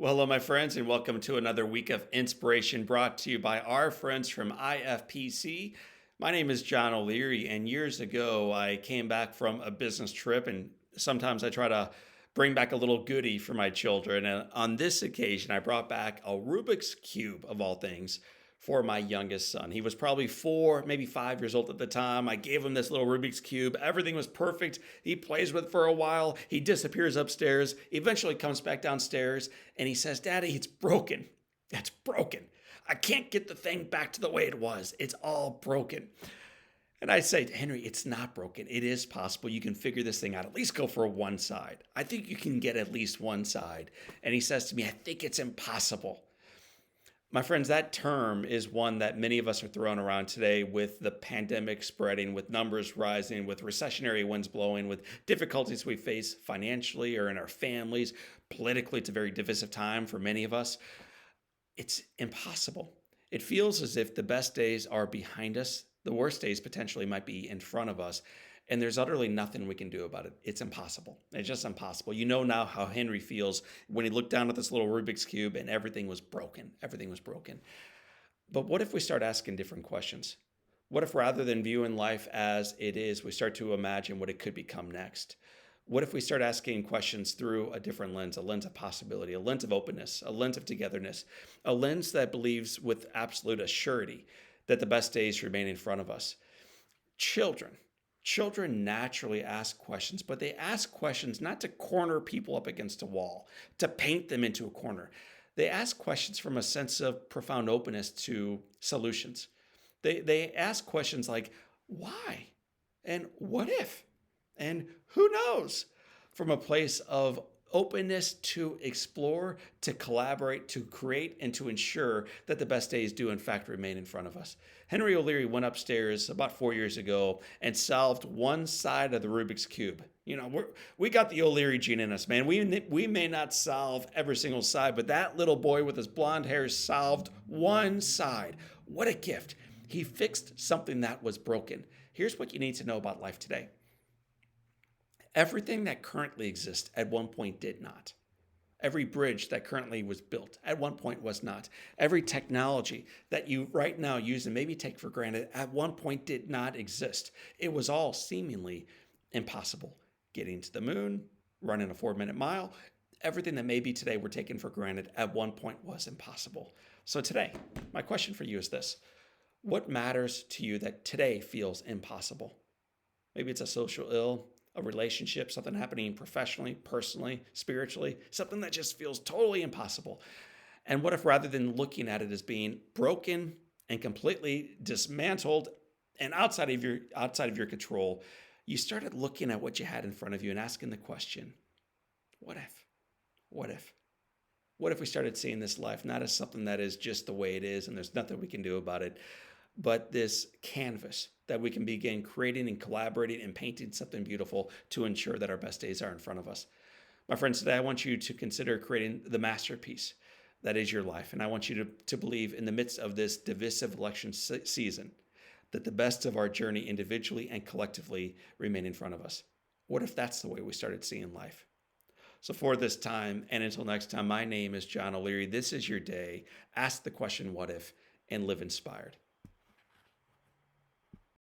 Well, hello, my friends, and welcome to another week of inspiration brought to you by our friends from IFPC. My name is John O'Leary, and years ago I came back from a business trip, and sometimes I try to bring back a little goodie for my children. And on this occasion, I brought back a Rubik's Cube, of all things, for my youngest son. He was probably 4, maybe 5 years old at the time. I gave him this little Rubik's Cube. Everything was perfect. He plays with it for a while. He disappears upstairs, eventually comes back downstairs, and he says, "Daddy, it's broken. It's broken. I can't get the thing back to the way it was. It's all broken." And I say, "Henry, it's not broken. It is possible. You can figure this thing out. At least go for one side. I think you can get at least one side." And he says to me, "I think it's impossible." My friends, that term is one that many of us are throwing around today with the pandemic spreading, with numbers rising, with recessionary winds blowing, with difficulties we face financially or in our families. Politically, it's a very divisive time for many of us. It's impossible. It feels as if the best days are behind us. The worst days potentially might be in front of us. And there's utterly nothing we can do about it. It's impossible. It's just impossible. You know now how Henry feels when he looked down at this little Rubik's Cube and everything was broken. Everything was broken. But what if we start asking different questions? What if rather than viewing life as it is, we start to imagine what it could become next? What if we start asking questions through a different lens, a lens of possibility, a lens of openness, a lens of togetherness, a lens that believes with absolute assurity that the best days remain in front of us? Children. Children naturally ask questions, but they ask questions not to corner people up against a wall, to paint them into a corner. They ask questions from a sense of profound openness to solutions. They ask questions like, why? And what if? And who knows? From a place of openness to explore, to collaborate, to create, and to ensure that the best days do, in fact, remain in front of us. Henry O'Leary went upstairs about 4 years ago and solved one side of the Rubik's Cube. We got the O'Leary gene in us, man. We may not solve every single side, but that little boy with his blonde hair solved one side. What a gift. He fixed something that was broken. Here's what you need to know about life today. Everything that currently exists at one point did not. Every bridge that currently was built at one point was not. Every technology that you right now use and maybe take for granted at one point did not exist. It was all seemingly impossible. Getting to the moon, running a 4-minute mile, everything that maybe today we're taking for granted at one point was impossible. So today, my question for you is this. What matters to you that today feels impossible? Maybe it's a social ill, a relationship, something happening professionally, personally, spiritually, something that just feels totally impossible. And what if rather than looking at it as being broken and completely dismantled and outside of your control, you started looking at what you had in front of you and asking the question, what if? What if? What if we started seeing this life not as something that is just the way it is and there's nothing we can do about it, but this canvas that we can begin creating and collaborating and painting something beautiful to ensure that our best days are in front of us. My friends, today I want you to consider creating the masterpiece that is your life. And I want you to believe in the midst of this divisive election season that the best of our journey individually and collectively remain in front of us. What if that's the way we started seeing life? So for this time, and until next time, my name is John O'Leary. This is your day. Ask the question, what if, and live inspired.